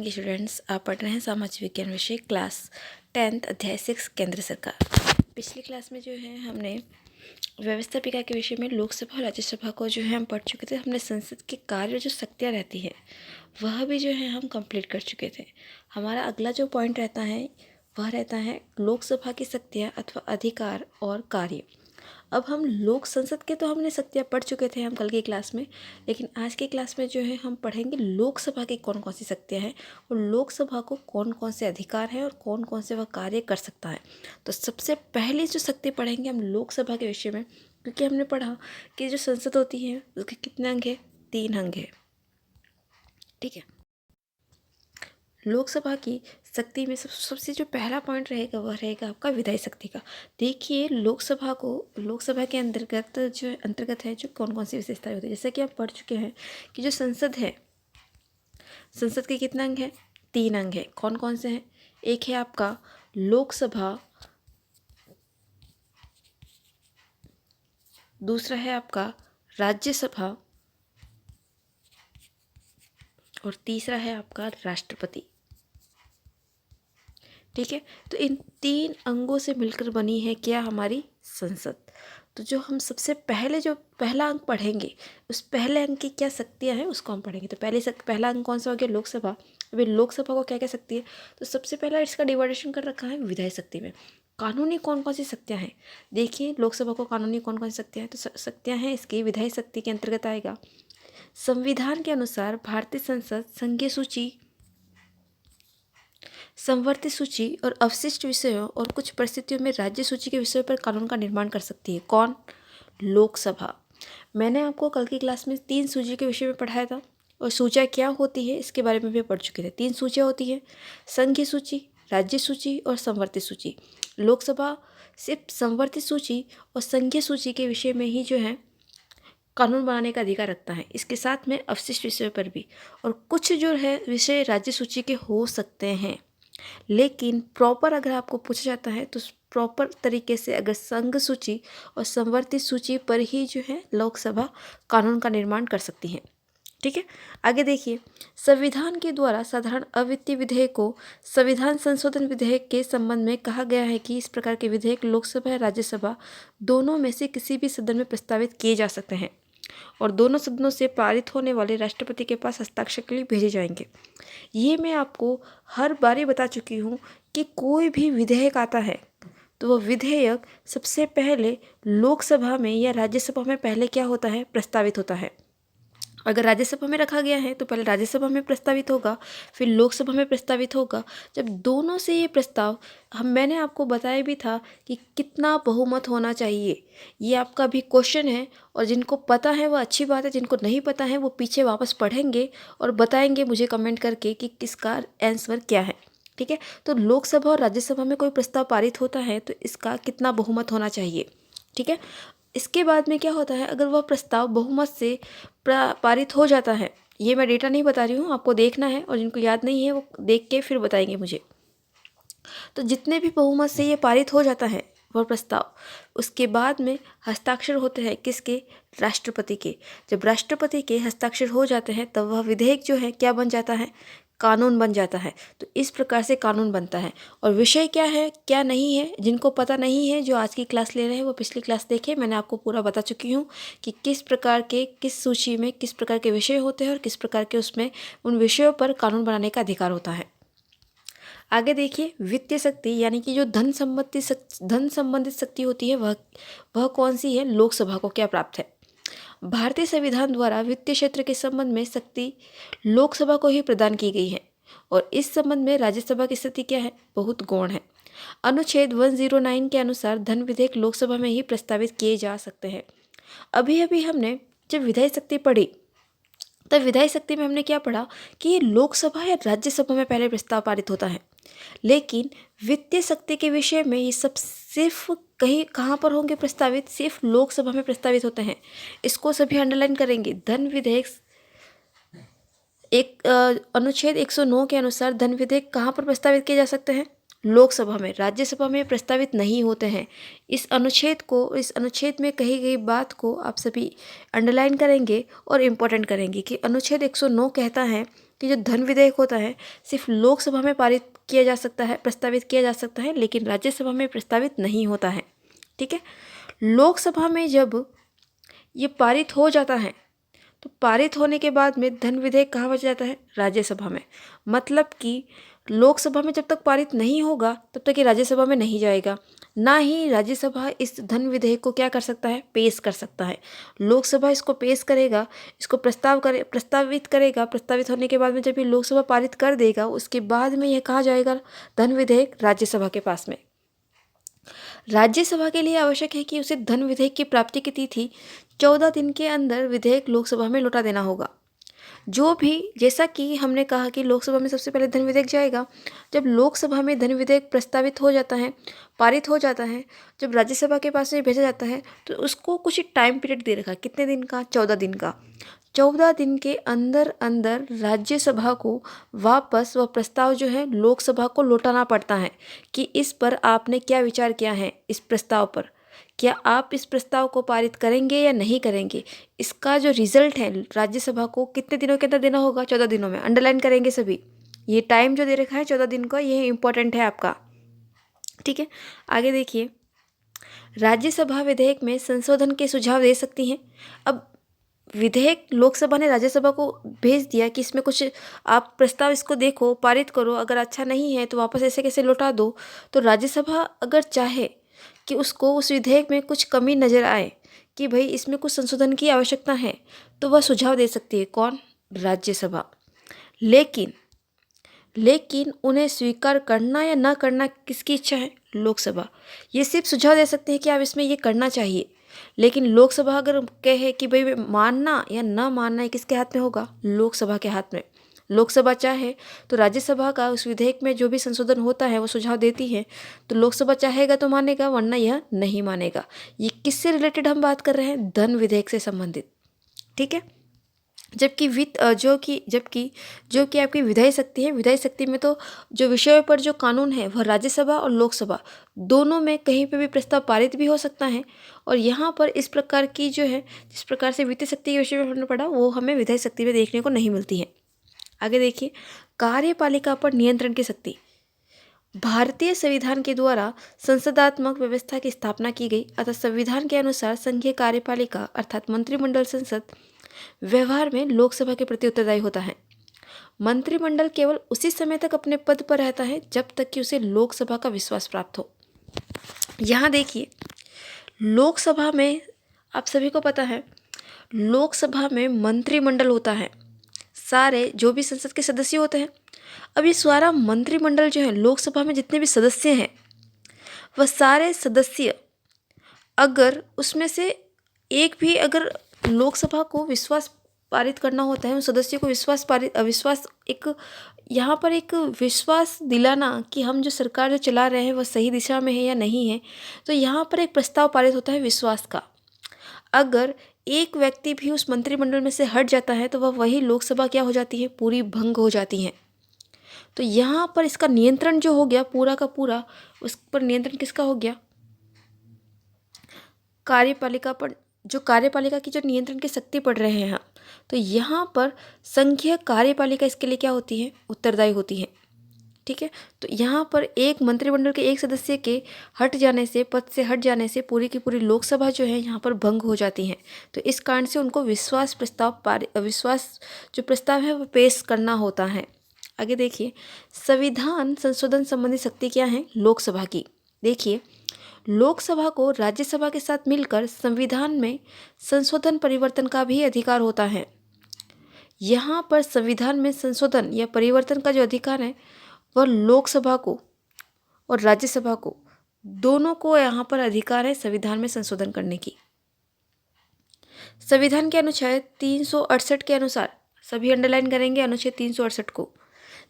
ये स्टूडेंट्स, आप पढ़ रहे हैं सामाजिक विज्ञान विषय क्लास 10th अध्याय 6 केंद्र सरकार। पिछली क्लास में जो है हमने व्यवस्थापिका के विषय में लोकसभा और राज्यसभा को जो है हम पढ़ चुके थे। हमने संसद के कार्य जो शक्तियाँ रहती है वह भी जो है हम कंप्लीट कर चुके थे। हमारा अगला जो पॉइंट रहता है वह रहता है लोकसभा की शक्तियाँ अथवा अधिकार और कार्य। अब हम लोक संसद के तो हमने शक्तियाँ पढ़ चुके थे हम कल की क्लास में, लेकिन आज की क्लास में जो है हम पढ़ेंगे लोकसभा की कौन कौन सी शक्तियाँ हैं और लोकसभा को कौन कौन से अधिकार हैं और कौन कौन से वह कार्य कर सकता है। तो सबसे पहले जो शक्ति पढ़ेंगे हम लोकसभा के विषय में, क्योंकि हमने पढ़ा कि जो संसद होती है उसके कितने अंग है, 3 अंग है। ठीक है, लोकसभा की शक्ति में सबसे जो पहला पॉइंट रहेगा वह रहेगा आपका विधायी शक्ति का। देखिए लोकसभा के अंतर्गत है जो कौन कौन सी विशेषताएं होती है। जैसे कि आप पढ़ चुके हैं कि जो संसद है, संसद के कितने अंग हैं, 3 अंग है। कौन कौन से हैं? एक है आपका लोकसभा, दूसरा है आपका राज्यसभा और तीसरा है आपका राष्ट्रपति। ठीक है, तो इन 3 अंगों से मिलकर बनी है क्या, हमारी संसद। तो जो हम सबसे पहले जो पहला अंग पढ़ेंगे उस पहले अंग की क्या शक्तियाँ हैं उसको हम पढ़ेंगे। तो पहला अंग कौन सा हो गया, लोकसभा। अभी लोकसभा को क्या क्या शक्ति है, तो सबसे पहला इसका डिवाइडेशन कर रखा है विधायी शक्ति में। कानूनी कौन कौन सी शक्तियाँ हैं, देखिए लोकसभा को कानूनी कौन कौन सी शक्तियाँ हैं। तो शक्तियाँ हैं इसकी विधायी शक्ति के अंतर्गत आएगा संविधान के अनुसार भारतीय संसद संघीय सूची, समवर्ती सूची और अवशिष्ट विषयों और कुछ परिस्थितियों में राज्य सूची के विषयों पर कानून का निर्माण कर सकती है। कौन? लोकसभा। मैंने आपको कल की क्लास में 3 सूची के विषय में पढ़ाया था और सूचियाँ क्या होती है इसके बारे में भी पढ़ चुके थे। 3 सूचियाँ होती हैं, संघीय सूची, राज्य सूची और समवर्ती सूची। लोकसभा सिर्फ समवर्ती सूची और संघीय सूची के विषय में ही जो है कानून बनाने का अधिकार रखता है, इसके साथ में अवशिष्ट विषयों पर भी, और कुछ जो है विषय राज्य सूची के हो सकते हैं। लेकिन प्रॉपर अगर आपको पूछा जाता है तो प्रॉपर तरीके से अगर संघ सूची और समवर्ती सूची पर ही जो है लोकसभा कानून का निर्माण कर सकती है। ठीक है, आगे देखिए, संविधान के द्वारा साधारण अवित्तीय विधेयक को संविधान संशोधन विधेयक के संबंध में कहा गया है कि इस प्रकार के विधेयक लोकसभा या राज्यसभा दोनों में से किसी भी सदन में प्रस्तावित किए जा सकते हैं और दोनों सदनों से पारित होने वाले राष्ट्रपति के पास हस्ताक्षर के लिए भेजे जाएंगे। ये मैं आपको हर बार बता चुकी हूँ कि कोई भी विधेयक आता है तो वह विधेयक सबसे पहले लोकसभा में या राज्यसभा में पहले क्या होता है, प्रस्तावित होता है। अगर राज्यसभा में रखा गया है तो पहले राज्यसभा में प्रस्तावित होगा, फिर लोकसभा में प्रस्तावित होगा। जब दोनों से ये प्रस्ताव, मैंने आपको बताया भी था कि कितना बहुमत होना चाहिए, ये आपका भी क्वेश्चन है और जिनको पता है वह अच्छी बात है, जिनको नहीं पता है वो पीछे वापस पढ़ेंगे और बताएंगे मुझे कमेंट करके कि किसका आंसर क्या है। ठीक है, तो लोकसभा और राज्यसभा में कोई प्रस्ताव पारित होता है तो इसका कितना बहुमत होना चाहिए। ठीक है, इसके बाद में क्या होता है, अगर वह प्रस्ताव बहुमत से पारित हो जाता है, ये मैं डेटा नहीं बता रही हूँ, आपको देखना है और जिनको याद नहीं है वो देख के फिर बताएंगे मुझे। तो जितने भी बहुमत से ये पारित हो जाता है वह प्रस्ताव, उसके बाद में हस्ताक्षर होते हैं किसके, राष्ट्रपति के। जब राष्ट्रपति के हस्ताक्षर हो जाते हैं तब वह विधेयक जो है क्या बन जाता है, कानून बन जाता है। तो इस प्रकार से कानून बनता है। और विषय क्या है क्या नहीं है, जिनको पता नहीं है जो आज की क्लास ले रहे हैं वो पिछली क्लास देखें, मैंने आपको पूरा बता चुकी हूँ कि किस प्रकार के, किस सूची में किस प्रकार के विषय होते हैं और किस प्रकार के उसमें उन विषयों पर कानून बनाने का अधिकार होता है। आगे देखिए, वित्तीय शक्ति यानी कि जो धन संबंधित शक्ति होती है वह कौन सी है, लोकसभा को क्या प्राप्त है। भारतीय संविधान द्वारा वित्तीय क्षेत्र के संबंध में शक्ति लोकसभा को ही प्रदान की गई है और इस संबंध में राज्यसभा की स्थिति क्या है, बहुत गौण है। अनुच्छेद 109 के अनुसार धन विधेयक लोकसभा में ही प्रस्तावित किए जा सकते हैं। अभी अभी हमने जब विधायी शक्ति पढ़ी तब विधायी शक्ति में हमने क्या पढ़ा कि ये लोकसभा या राज्यसभा में पहले प्रस्ताव पारित होता है, लेकिन वित्तीय शक्ति के विषय में ये सब सिर्फ कहाँ पर होंगे प्रस्तावित, सिर्फ लोकसभा में प्रस्तावित होते हैं। इसको सभी अंडरलाइन करेंगे। धन विधेयक अनुच्छेद 109 के अनुसार धन विधेयक कहाँ पर प्रस्तावित किए जा सकते हैं, लोकसभा में, राज्यसभा में प्रस्तावित नहीं होते हैं। इस अनुच्छेद में कही गई बात को आप सभी अंडरलाइन करेंगे और इम्पोर्टेंट करेंगे कि अनुच्छेद 109 कहता है कि जो धन विधेयक होता है सिर्फ लोकसभा में पारित किया जा सकता है, प्रस्तावित किया जा सकता है, लेकिन राज्यसभा में प्रस्तावित नहीं होता है। ठीक है, लोकसभा में जब ये पारित हो जाता है तो पारित होने के बाद में धन विधेयक कहाँ बच जाता है? राज्यसभा में। मतलब कि लोकसभा में जब तक पारित नहीं होगा तब तक ये राज्यसभा में नहीं जाएगा, ना ही राज्यसभा इस धन विधेयक को क्या कर सकता है? पेश कर सकता है। लोकसभा इसको पेश करेगा, इसको प्रस्तावित करेगा। प्रस्तावित होने के बाद में जब ये लोकसभा पारित कर देगा, उसके बाद में यह कहाँ जाएगा? धन विधेयक राज्यसभा के पास में। राज्यसभा के लिए आवश्यक है कि उसे धन विधेयक की प्राप्ति की तिथि 14 दिन के अंदर विधेयक लोकसभा में लौटा देना होगा। जो भी, जैसा कि हमने कहा कि लोकसभा में सबसे पहले धन विधेयक जाएगा, जब लोकसभा में धन विधेयक प्रस्तावित हो जाता है, पारित हो जाता है, जब राज्यसभा के पास में भेजा जाता है तो उसको कुछ टाइम पीरियड दे रखा। कितने दिन का? 14 दिन का। 14 दिन के अंदर अंदर राज्यसभा को वापस वह प्रस्ताव जो है लोकसभा को लौटाना पड़ता है कि इस पर आपने क्या विचार किया है, इस प्रस्ताव पर क्या आप इस प्रस्ताव को पारित करेंगे या नहीं करेंगे। इसका जो रिजल्ट है राज्यसभा को कितने दिनों के अंदर देना होगा? 14 दिनों में। अंडरलाइन करेंगे सभी, ये टाइम जो दे रखा है 14 दिन का, ये इंपॉर्टेंट है आपका। ठीक है, आगे देखिए, राज्यसभा विधेयक में संशोधन के सुझाव दे सकती हैं। अब विधेयक लोकसभा ने राज्यसभा को भेज दिया कि इसमें कुछ आप प्रस्ताव इसको देखो, पारित करो, अगर अच्छा नहीं है तो वापस ऐसे कैसे लौटा दो। तो राज्यसभा अगर चाहे कि उसको उस विधेयक में कुछ कमी नज़र आए कि भाई इसमें कुछ संशोधन की आवश्यकता है, तो वह सुझाव दे सकती है। कौन? राज्यसभा। लेकिन उन्हें स्वीकार करना या ना करना किसकी इच्छा है? लोकसभा। ये सिर्फ सुझाव दे सकते हैं कि आप इसमें ये करना चाहिए, लेकिन लोकसभा अगर कहे कि भाई मानना या ना मानना, ये किसके हाथ में होगा? लोकसभा के हाथ में। लोकसभा चाहे तो राज्यसभा का उस विधेयक में जो भी संशोधन होता है वो सुझाव देती है, तो लोकसभा चाहेगा तो मानेगा, वरना यह नहीं मानेगा। ये किससे रिलेटेड हम बात कर रहे हैं? धन विधेयक से संबंधित। ठीक है, जबकि जो कि आपकी विधायी शक्ति है, विधायी शक्ति में तो जो विषयों पर जो कानून है वह राज्यसभा और लोकसभा दोनों में कहीं पे भी प्रस्ताव पारित भी हो सकता है। और यहाँ पर इस प्रकार की जो है, जिस प्रकार से वित्तीय शक्ति के विषय में हमने पढ़ा, वो हमें विधायी शक्ति में देखने को नहीं मिलती है। आगे देखिए, कार्यपालिका पर नियंत्रण की शक्ति। भारतीय संविधान के द्वारा संसदात्मक व्यवस्था की स्थापना की गई, अतः संविधान के अनुसार संघीय कार्यपालिका अर्थात मंत्रिमंडल संसद व्यवहार में लोकसभा के प्रति उत्तरदायी होता है। मंत्रिमंडल केवल उसी समय तक अपने पद पर रहता है जब तक कि उसे लोकसभा का विश्वास प्राप्त हो। यहाँ देखिए, लोकसभा में आप सभी को पता है, लोकसभा में मंत्रिमंडल होता है, सारे जो भी संसद के सदस्य होते हैं। अब ये सारा मंत्रिमंडल जो है, लोकसभा में जितने भी सदस्य हैं, वह सारे सदस्य अगर उसमें से एक भी अगर लोकसभा को विश्वास पारित करना होता है, उन सदस्यों को यहाँ पर एक विश्वास दिलाना कि हम जो सरकार जो चला रहे हैं वह सही दिशा में है या नहीं है, तो यहाँ पर एक प्रस्ताव पारित होता है विश्वास का। अगर एक व्यक्ति भी उस मंत्रिमंडल में से हट जाता है तो वह वही लोकसभा क्या हो जाती है? पूरी भंग हो जाती है। तो यहाँ पर इसका नियंत्रण जो हो गया पूरा का पूरा, उस पर नियंत्रण किसका हो गया? कार्यपालिका पर। जो कार्यपालिका की जो नियंत्रण की शक्ति पड़ रहे हैं हम, तो यहाँ पर संघीय कार्यपालिका इसके लिए क्या होती है? उत्तरदायी होती है। ठीक है, तो यहाँ पर एक मंत्रिमंडल के एक सदस्य के हट जाने से, पद से हट जाने से पूरी की पूरी लोकसभा जो है यहाँ पर भंग हो जाती है। तो इस कारण से उनको विश्वास जो प्रस्ताव है वो पेश करना होता है। आगे देखिए, संविधान संशोधन संबंधी शक्ति क्या है लोकसभा की? देखिए, लोकसभा को राज्यसभा के साथ मिलकर संविधान में संशोधन परिवर्तन का भी अधिकार होता है। यहाँ पर संविधान में संशोधन या परिवर्तन का जो अधिकार है वह लोकसभा को और राज्यसभा को, दोनों को यहाँ पर अधिकार है संविधान में संशोधन करने की। संविधान के अनुच्छेद 368 के अनुसार, सभी अंडरलाइन करेंगे अनुच्छेद 368 को,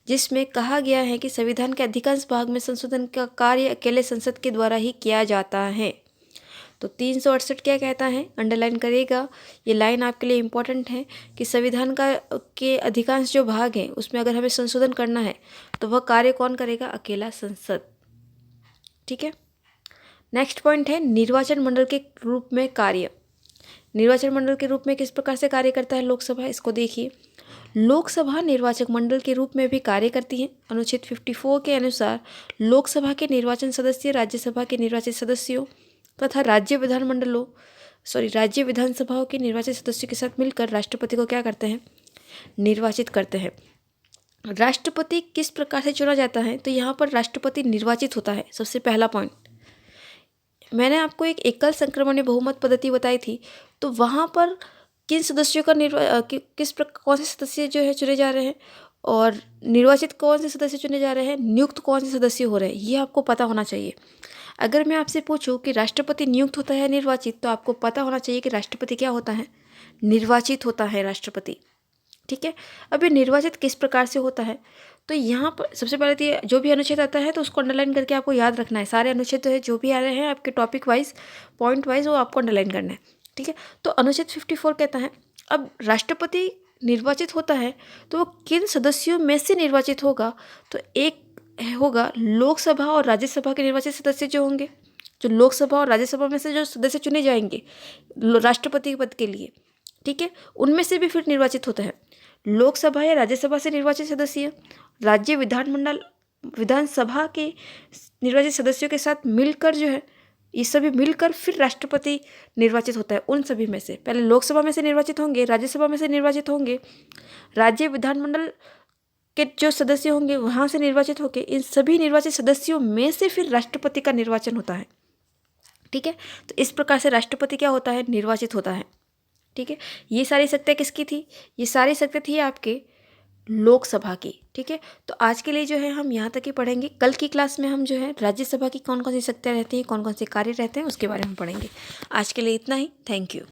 जिसमें कहा गया है कि संविधान के अधिकांश भाग में संशोधन का कार्य अकेले संसद के द्वारा ही किया जाता है। तो 368 क्या कहता है? अंडरलाइन करेगा, ये लाइन आपके लिए इम्पोर्टेंट है कि संविधान के अधिकांश जो भाग हैं उसमें अगर हमें संशोधन करना है तो वह कार्य कौन करेगा? अकेला संसद। ठीक है, नेक्स्ट पॉइंट है निर्वाचन मंडल के रूप में कार्य। निर्वाचन मंडल के रूप में किस प्रकार से कार्य करता है लोकसभा? इसको देखिए, लोकसभा निर्वाचक मंडल के रूप में भी कार्य करती है। अनुच्छेद 54 के अनुसार लोकसभा के निर्वाचन सदस्य राज्यसभा के निर्वाचित सदस्यों तथा राज्य विधानसभाओं के निर्वाचित सदस्यों के साथ मिलकर राष्ट्रपति को क्या करते हैं, निर्वाचित करते हैं। राष्ट्रपति किस प्रकार से चुना जाता है, तो यहाँ पर राष्ट्रपति निर्वाचित होता है। सबसे पहला पॉइंट, मैंने आपको एक एकल संक्रमणीय बहुमत पद्धति बताई थी, तो वहाँ पर किन सदस्यों का कौन से सदस्य जो है चुने जा रहे हैं और निर्वाचित कौन से सदस्य चुने जा रहे हैं, नियुक्त कौन से सदस्य हो रहे हैं, ये आपको पता होना चाहिए। अगर मैं आपसे पूछूं कि राष्ट्रपति नियुक्त होता है निर्वाचित, तो आपको पता होना चाहिए कि राष्ट्रपति क्या होता है, निर्वाचित होता है राष्ट्रपति। ठीक है, अब ये निर्वाचित किस प्रकार से होता है, तो यहाँ पर सबसे पहले तो जो भी अनुच्छेद आता है तो उसको अंडरलाइन करके आपको याद रखना है। सारे अनुच्छेद तो है जो भी आ रहे हैं आपके टॉपिक वाइज, पॉइंट वाइज, वो आपको अंडरलाइन करना है। ठीक है, तो अनुच्छेद 54 कहता है अब राष्ट्रपति निर्वाचित होता है तो वो किन सदस्यों में से निर्वाचित होगा, तो एक होगा लोकसभा और राज्यसभा के निर्वाचित सदस्य जो होंगे, जो लोकसभा और राज्यसभा में से जो सदस्य चुने जाएंगे राष्ट्रपति पद के लिए, ठीक है, उनमें से भी फिर निर्वाचित होता है लोकसभा या राज्यसभा से निर्वाचित सदस्य, राज्य विधानसभा के निर्वाचित सदस्यों के साथ मिलकर जो है, ये सभी मिलकर फिर राष्ट्रपति निर्वाचित होता है। उन सभी में से पहले लोकसभा में से निर्वाचित होंगे, राज्यसभा में से निर्वाचित होंगे, राज्य विधानमंडल के जो सदस्य होंगे वहाँ से निर्वाचित होकर इन सभी निर्वाचित सदस्यों में से फिर राष्ट्रपति का निर्वाचन होता है। ठीक है, तो इस प्रकार से राष्ट्रपति क्या होता है, निर्वाचित होता है। ठीक है, ये सारी सत्ता किसकी थी, ये सारी सत्ता थी आपके लोकसभा की। ठीक है, तो आज के लिए जो है हम यहाँ तक ही पढ़ेंगे। कल की क्लास में हम जो है राज्यसभा की कौन कौन सी सत्ता रहती हैं, कौन कौन से कार्य रहते हैं, उसके बारे में पढ़ेंगे। आज के लिए इतना ही। Thank you.